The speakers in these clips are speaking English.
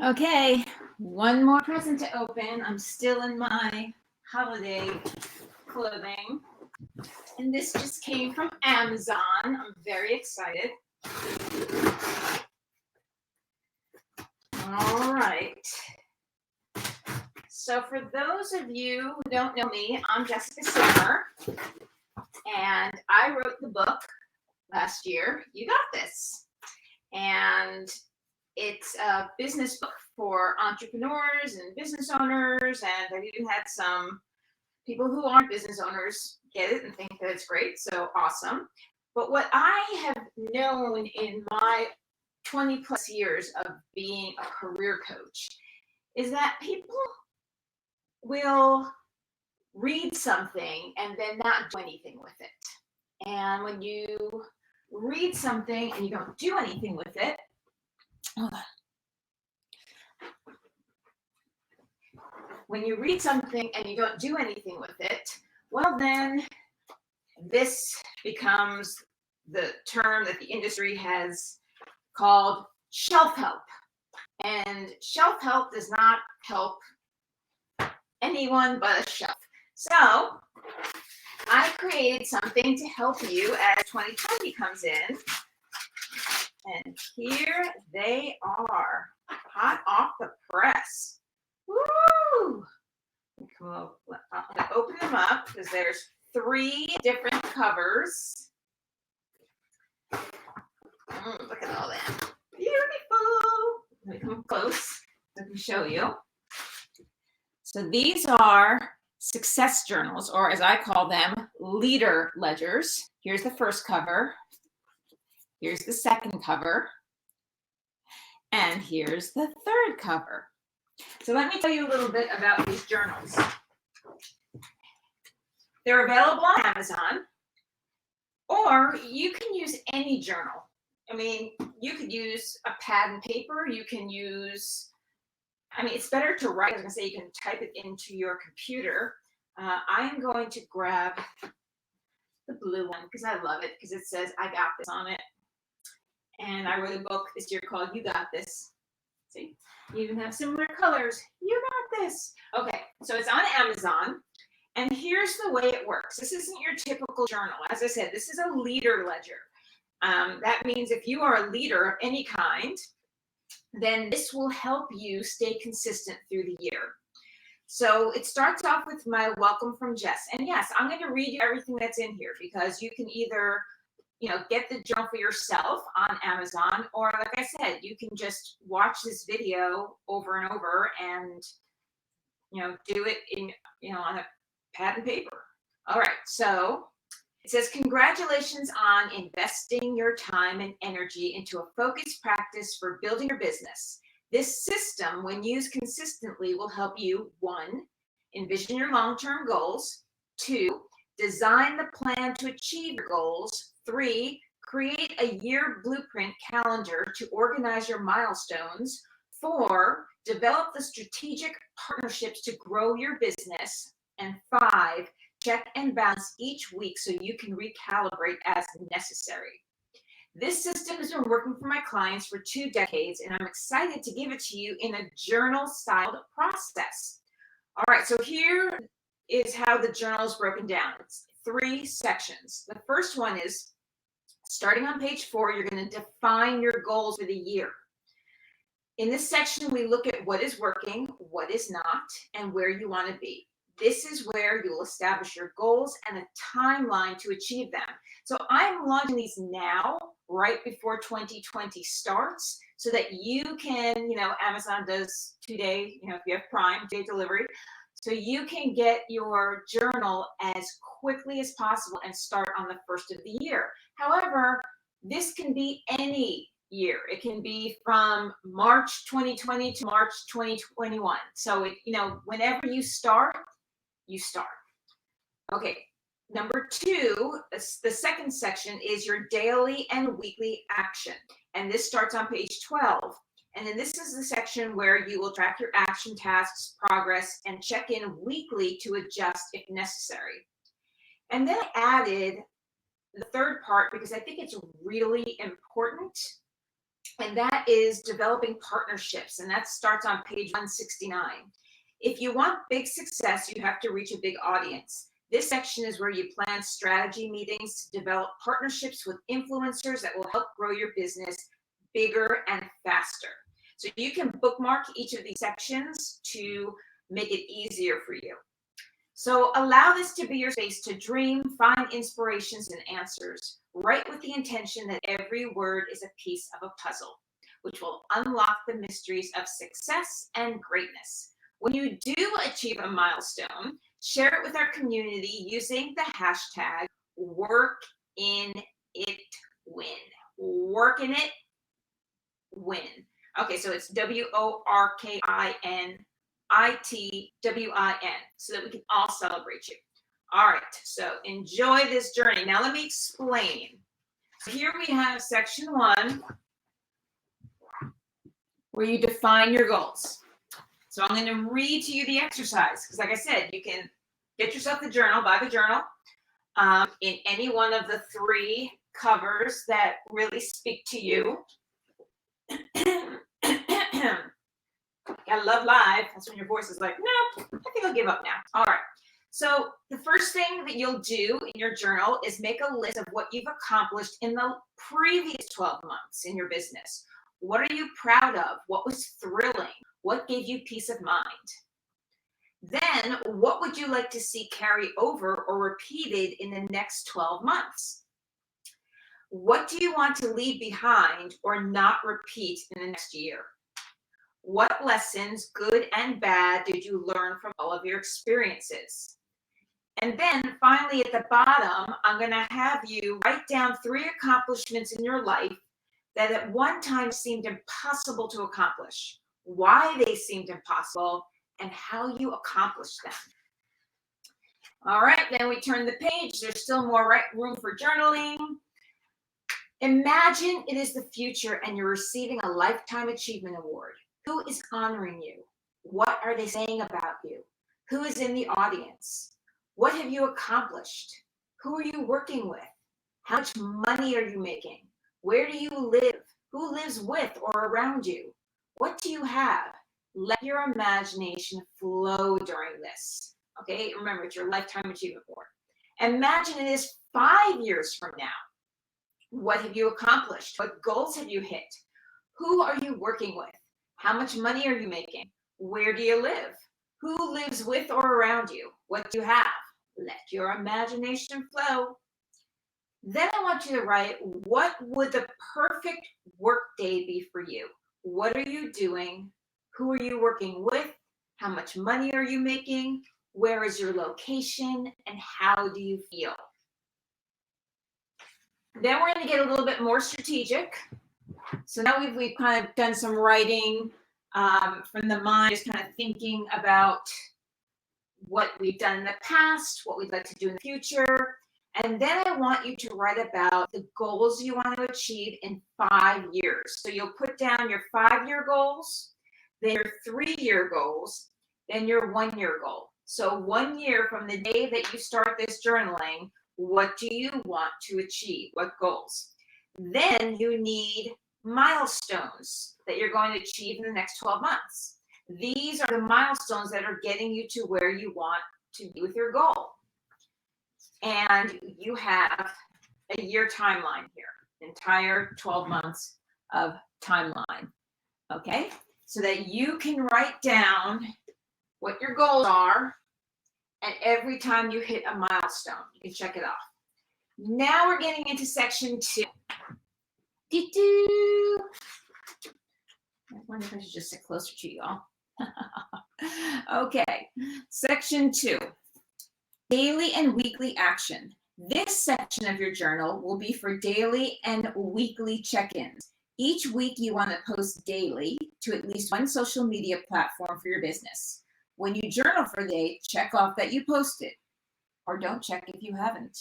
Okay, one more present to open. I'm still in my holiday clothing. And this just came from Amazon. I'm very excited. All right. So for those of you who don't know me, I'm Jessica Simmer, and I wrote the book last year, You Got This. And it's a business book for entrepreneurs and business owners, and I've even had some people who aren't business owners get it and think that it's great, so awesome. But what I have known in my 20 plus years of being a career coach is that people will read something and then not do anything with it. And when you read something and you don't do anything with it, when you read something and you don't do anything with it, well, then this becomes the term that the industry has called shelf help. And shelf help does not help anyone but a shelf. So I created something to help you as 2020 comes in. And here they are, hot off the press. Woo! I'm gonna open them up because there's 3 different covers. Look at all that. Beautiful. Let me come close so I can show you. So these are success journals, or as I call them, leader ledgers. Here's the first cover. Here's the second cover. And here's the third cover. So let me tell you a little bit about these journals. They're available on Amazon, or you can use any journal. I mean, you could use a pad and paper. You can use, it's better to write. I was going to say you can type it into your computer. I am going to grab the blue one because I love it because it says I got this on it. And I wrote a book this year called You Got This. See, you even have similar colors. You got this. Okay, so it's on Amazon. And here's the way it works. This isn't your typical journal. As I said, this is a leader ledger. That means if you are a leader of any kind, then this will help you stay consistent through the year. So it starts off with my welcome from Jess. And yes, I'm going to read you everything that's in here because you can either get the journal for yourself on Amazon, or like I said, you can just watch this video over and over and, do it in, on a pad and paper. All right. So it says, congratulations on investing your time and energy into a focused practice for building your business. This system, when used consistently, will help you, 1, envision your long-term goals, 2, design the plan to achieve your goals, 3, create a year blueprint calendar to organize your milestones, 4, develop the strategic partnerships to grow your business, and 5, check and balance each week so you can recalibrate as necessary. This system has been working for my clients for 2 decades, and I'm excited to give it to you in a journal-styled process. All right, so here is how the journal is broken down. It's 3 sections. The first one is, starting on page 4, you're going to define your goals for the year. In this section, we look at what is working, what is not, and where you want to be. This is where you'll establish your goals and a timeline to achieve them. So I'm launching these now, right before 2020 starts, so that you can, Amazon does 2-day, if you have Prime, 2-day delivery. So you can get your journal as quickly as possible and start on the first of the year. However, this can be any year. It can be from March 2020 to March 2021. So, whenever you start, you start. Okay, number 2, the second section is your daily and weekly action. And this starts on page 12. And then this is the section where you will track your action tasks, progress, and check in weekly to adjust if necessary. And then I added the third part because I think it's really important. and that is developing partnerships, and that starts on page 169. If you want big success, you have to reach a big audience. This section is where you plan strategy meetings to develop partnerships with influencers that will help grow your business bigger and faster. So you can bookmark each of these sections to make it easier for you. So allow this to be your space to dream, find inspirations and answers. Write with the intention that every word is a piece of a puzzle, which will unlock the mysteries of success and greatness. When you do achieve a milestone, share it with our community using the hashtag #WorkinItWin. Work in it, win. Okay, so it's WORKINITWIN, so that we can all celebrate you. All right, so enjoy this journey. Now let me explain. So here we have section 1, where you define your goals. So I'm going to read to you the exercise, because like I said, you can get yourself the journal, buy the journal, in any one of the 3 covers that really speak to you. I love live. That's when your voice is like, no, I think I'll give up now. All right. So the first thing that you'll do in your journal is make a list of what you've accomplished in the previous 12 months in your business. What are you proud of? What was thrilling? What gave you peace of mind? Then what would you like to see carry over or repeated in the next 12 months? What do you want to leave behind or not repeat in the next year? What lessons, good and bad, did you learn from all of your experiences? And then finally at the bottom, I'm going to have you write down 3 accomplishments in your life that at one time seemed impossible to accomplish, why they seemed impossible, and how you accomplished them. All right, then we turn the page. There's still more room for journaling. Imagine it is the future and you're receiving a Lifetime Achievement Award. Who is honoring you? What are they saying about you? Who is in the audience? What have you accomplished? Who are you working with? How much money are you making? Where do you live? Who lives with or around you? What do you have? Let your imagination flow during this. Okay, remember, it's your Lifetime Achievement Award. Imagine it is 5 years from now. What have you accomplished? What goals have you hit? Who are you working with? How much money are you making? Where do you live? Who lives with or around you? What do you have? Let your imagination flow. Then I want you to write, what would the perfect work day be for you? What are you doing? Who are you working with? How much money are you making? Where is your location? And how do you feel? Then we're going to get a little bit more strategic. So now we've kind of done some writing from the mind, just kind of thinking about what we've done in the past, what we'd like to do in the future. And then I want you to write about the goals you want to achieve in 5 years. So you'll put down your 5-year goals, then your 3-year goals, then your 1-year goal. So 1 year from the day that you start this journaling, what do you want to achieve? What goals? Then you need milestones that you're going to achieve in the next 12 months. These are the milestones that are getting you to where you want to be with your goal. And you have a year timeline here, entire 12 months of timeline. Okay, so that you can write down what your goals are, and every time you hit a milestone, you can check it off. Now we're getting into section 2. I wonder if I should just sit closer to you all. Okay, section 2, daily and weekly action. This section of your journal will be for daily and weekly check-ins. Each week you want to post daily to at least one social media platform for your business. When you journal for the day, check off that you posted, or don't check if you haven't.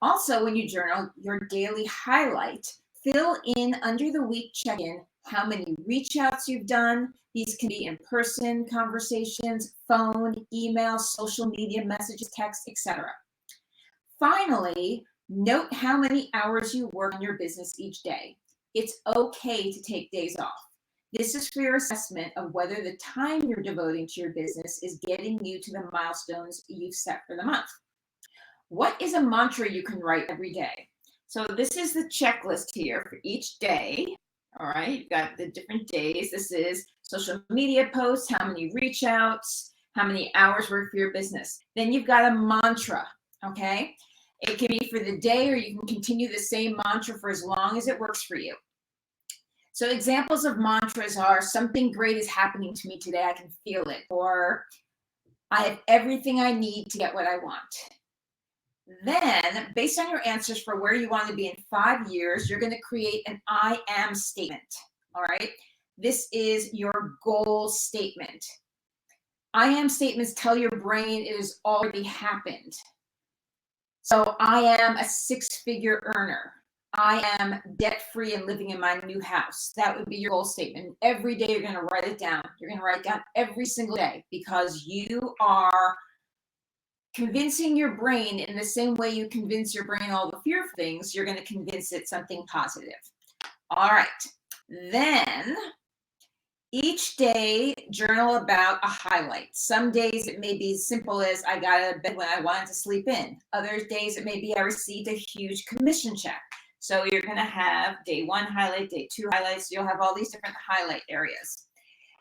Also, when you journal your daily highlight, fill in under the week check-in how many reach outs you've done. These can be in-person conversations, phone, email, social media messages, text, etc. Finally, note how many hours you work on your business each day. it's okay to take days off. This is for your assessment of whether the time you're devoting to your business is getting you to the milestones you've set for the month. What is a mantra you can write every day? So this is the checklist here for each day. All right, you've got the different days. This is social media posts, how many reach outs, how many hours work for your business. Then you've got a mantra, okay? It can be for the day, or you can continue the same mantra for as long as it works for you. So examples of mantras are something great is happening to me today, I can feel it, or I have everything I need to get what I want. Then, based on your answers for where you want to be in 5 years, you're going to create an I am statement. All right. This is your goal statement. I am statements tell your brain it has already happened. So I am a 6-figure earner. I am debt-free and living in my new house. That would be your goal statement. Every day you're going to write it down. You're going to write it down every single day, because you are convincing your brain in the same way you convince your brain all the fearful things. You're going to convince it something positive. All right. Then each day, journal about a highlight. Some days it may be as simple as I got out of bed when I wanted to sleep in. Other days it may be I received a huge commission check. So you're going to have day 1 highlight, day 2 highlights. You'll have all these different highlight areas.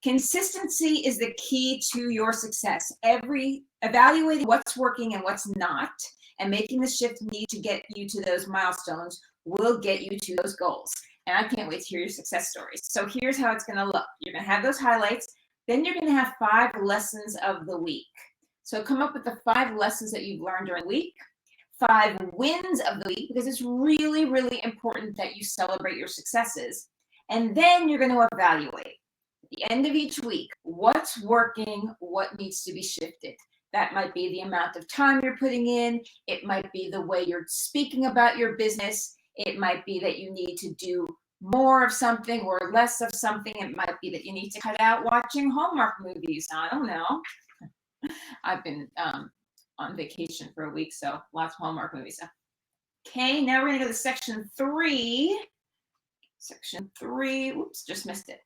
Consistency is the key to your success. Evaluating what's working and what's not, and making the shift needed to get you to those milestones will get you to those goals. And I can't wait to hear your success stories. So here's how it's going to look. You're going to have those highlights. Then you're going to have 5 lessons of the week. So come up with the 5 lessons that you've learned during the week, 5 wins of the week, because it's really, really important that you celebrate your successes. And then you're going to evaluate at the end of each week what's working, what needs to be shifted. That might be the amount of time you're putting in. It might be the way you're speaking about your business. It might be that you need to do more of something or less of something. It might be that you need to cut out watching Hallmark movies. I don't know. I've been on vacation for a week, so lots of Hallmark movies. Okay, now we're going to go to section 3. Section 3, oops, just missed it.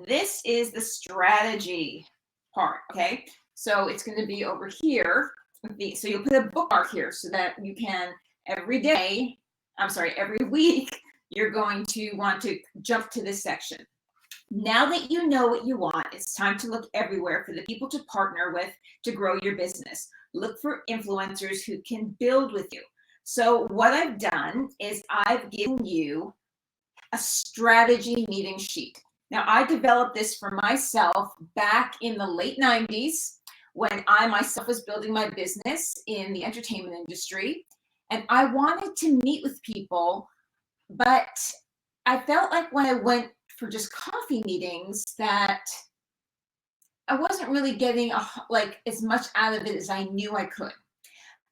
This is the strategy part, okay? So it's going to be over here. So you'll put a bookmark here so that you can every week, you're going to want to jump to this section. Now that you know what you want, it's time to look everywhere for the people to partner with to grow your business. Look for influencers who can build with you. So what I've done is I've given you a strategy meeting sheet. Now, I developed this for myself back in the late 90s when I myself was building my business in the entertainment industry. And I wanted to meet with people, but I felt like when I went for just coffee meetings that I wasn't really getting as much out of it as I knew I could.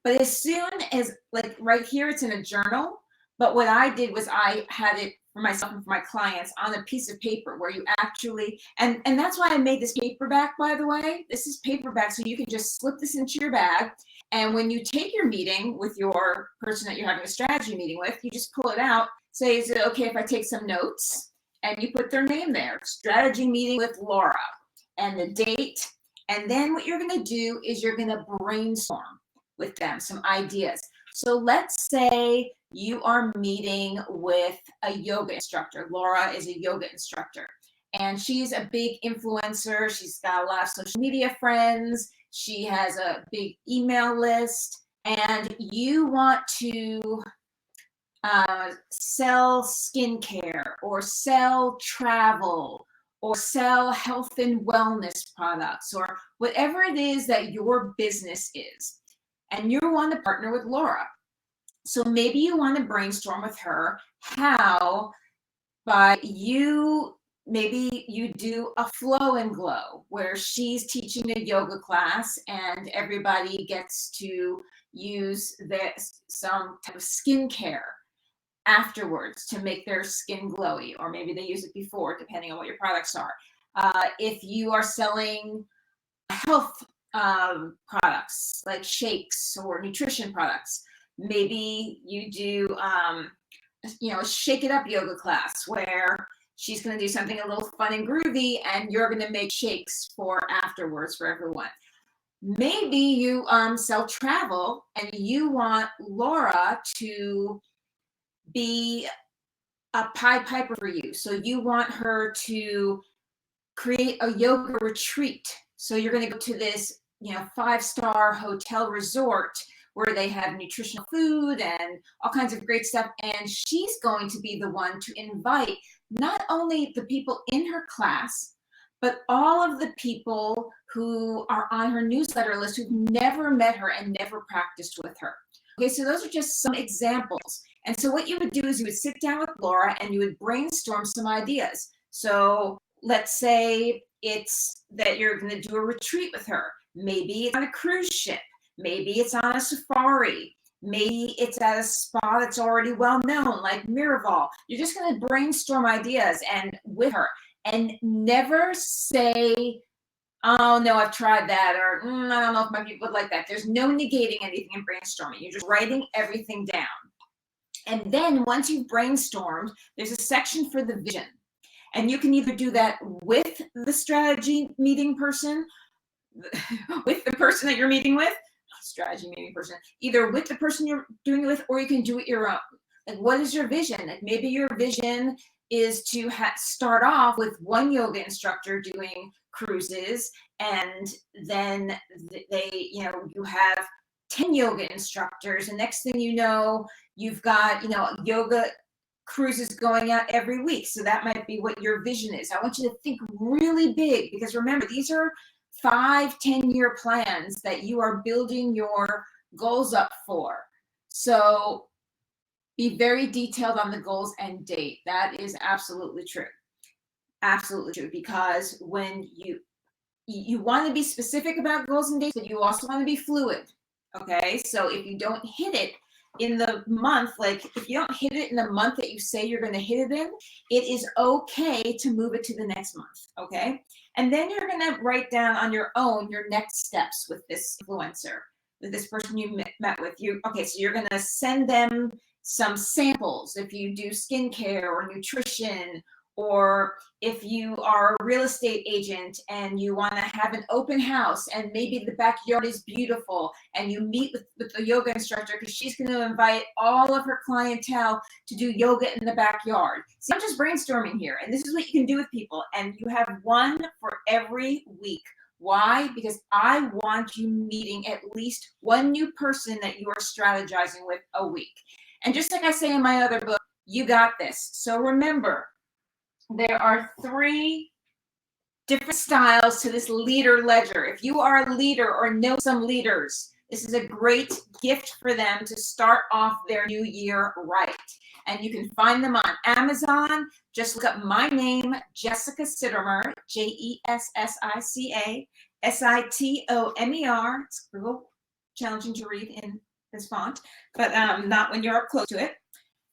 But as soon as, like right here, it's in a journal. But what I did was I had it for myself and for my clients on a piece of paper where you actually, and that's why I made this paperback, by the way. This is paperback, so you can just slip this into your bag. And when you take your meeting with your person that you're having a strategy meeting with, you just pull it out, say, is it okay if I take some notes? And you put their name there, strategy meeting with Laura, and the date. And then what you're going to do is you're going to brainstorm with them some ideas. So let's say you are meeting with a yoga instructor. Laura is a yoga instructor, and she's a big influencer. She's got a lot of social media friends. She has a big email list, and you want to sell skincare or sell travel or sell health and wellness products or whatever it is that your business is. And you want to partner with Laura. So maybe you want to brainstorm with her how maybe you do a flow and glow where she's teaching a yoga class and everybody gets to use some type of skincare afterwards to make their skin glowy, or maybe they use it before, depending on what your products are. If you are selling health products like shakes or nutrition products, maybe you do a shake it up yoga class where she's going to do something a little fun and groovy, and you're going to make shakes for afterwards for everyone. Maybe you sell travel and you want Laura to be a Pied Piper for you. So you want her to create a yoga retreat. So you're going to go to this, 5-star hotel resort where they have nutritional food and all kinds of great stuff. And she's going to be the one to invite not only the people in her class, but all of the people who are on her newsletter list who've never met her and never practiced with her. Okay, so those are just some examples. And so what you would do is you would sit down with Laura and you would brainstorm some ideas. So let's say it's that you're going to do a retreat with her. Maybe it's on a cruise ship. Maybe it's on a safari. Maybe it's at a spa that's already well known, like Miraval. You're just going to brainstorm ideas and with her, and never say, oh no, I've tried that, or I don't know if my people would like that. There's no negating anything in brainstorming. You're just writing everything down. And then once you've brainstormed, there's a section for the vision. And you can either do that with the strategy meeting person, with the person that you're meeting with, strategy meeting person, either with the person you're doing it with, or you can do it your own. Like, what is your vision? Like, maybe your vision is to start off with one yoga instructor doing cruises, and then you have 10 yoga instructors, and next thing you know, you've got yoga cruises going out every week. So that might be what your vision is. I want you to think really big, because remember, these are 5-10-year plans that you are building your goals up for. So be very detailed on the goals and date. That is absolutely true. Absolutely true. Because when you want to be specific about goals and dates, but you also want to be fluid. Okay. So if you don't hit it in the month, like if you don't hit it in the month that you say you're going to hit it in, it is okay to move it to the next month. Okay. And then you're going to write down on your own your next steps with this influencer, with this person you met with. Okay, so you're going to send them some samples if you do skincare or nutrition, or if you are a real estate agent and you want to have an open house and maybe the backyard is beautiful, and you meet with the yoga instructor because she's going to invite all of her clientele to do yoga in the backyard. See, I'm just brainstorming here, and this is what you can do with people, and you have one for every week. Why? Because I want you meeting at least one new person that you are strategizing with a week. And just like I say in my other book, you got this. So remember, there are 3 different styles to this leader ledger. If you are a leader or know some leaders, this is a great gift for them to start off their new year right. And you can find them on Amazon. Just look up my name, Jessica Sitomer, Jessica Sitomer. It's a little challenging to read in this font, but not when you're up close to it.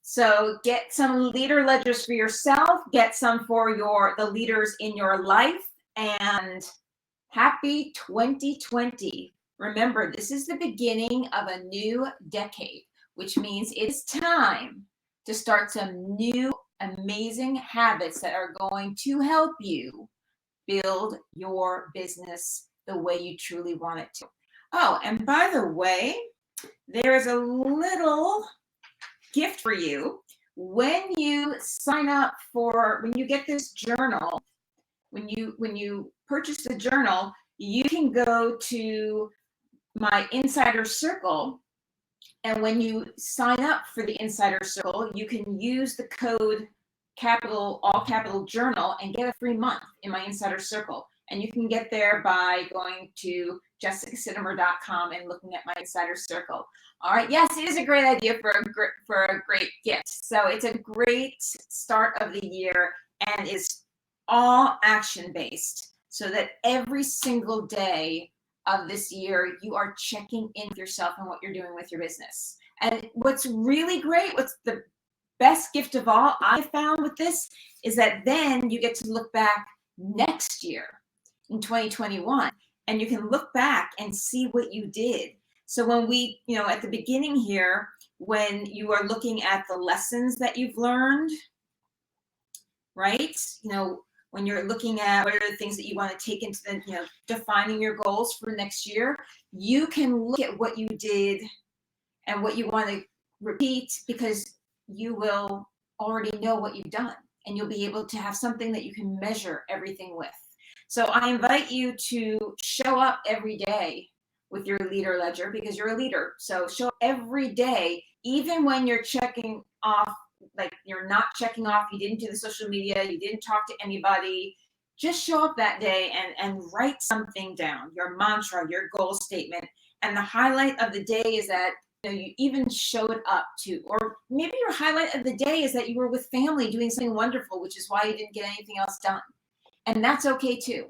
So get some leader ledgers for yourself, get some for the leaders in your life, and happy 2020. Remember, this is the beginning of a new decade, which means it's time to start some new amazing habits that are going to help you build your business the way you truly want it to. Oh, and by the way, there is a little gift for you. When you sign up when you get this journal, when you purchase the journal, you can go to my Insider Circle, and when you sign up for the Insider Circle, you can use the code all capital journal and get a free month in my Insider Circle. And you can get there by going to jessicasitomer.com and looking at my Insider Circle. All right. Yes, it is a great idea for a great gift. So it's a great start of the year, and is all action based, so that every single day of this year you are checking in with yourself and what you're doing with your business. And what's really great, what's the best gift of all I found with this, is that then you get to look back next year in 2021, and you can look back and see what you did. So when we, at the beginning here, when you are looking at the lessons that you've learned, right? When you're looking at what are the things that you want to take into the, defining your goals for next year, you can look at what you did and what you want to repeat, because you will already know what you've done and you'll be able to have something that you can measure everything with. So I invite you to show up every day with your leader ledger, because you're a leader. So show up every day, even when you're checking off, like you're not checking off, you didn't do the social media, you didn't talk to anybody. Just show up that day and write something down, your mantra, your goal statement. And the highlight of the day is that you even showed up to, or maybe your highlight of the day is that you were with family doing something wonderful, which is why you didn't get anything else done. And that's okay too.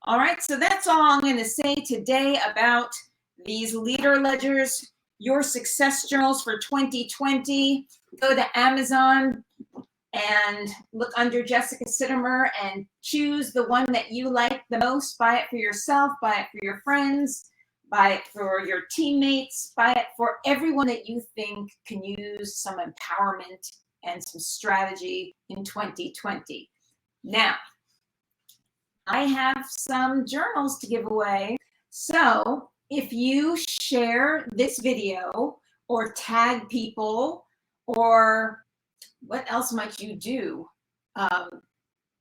All right, so that's all I'm going to say today about these leader ledgers, your success journals for 2020. Go to Amazon and look under Jessica Sittimer and choose the one that you like the most. Buy it for yourself, buy it for your friends, buy it for your teammates, buy it for everyone that you think can use some empowerment and some strategy in 2020. Now, I have some journals to give away. So if you share this video or tag people, or what else might you do?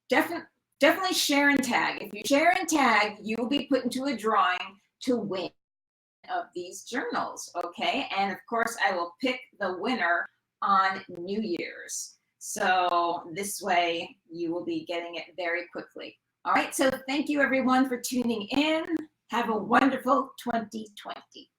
Definitely share and tag. If you share and tag, you will be put into a drawing to win of these journals, okay? And of course, I will pick the winner on New Year's. So this way, you will be getting it very quickly. All right, so thank you everyone for tuning in. Have a wonderful 2020.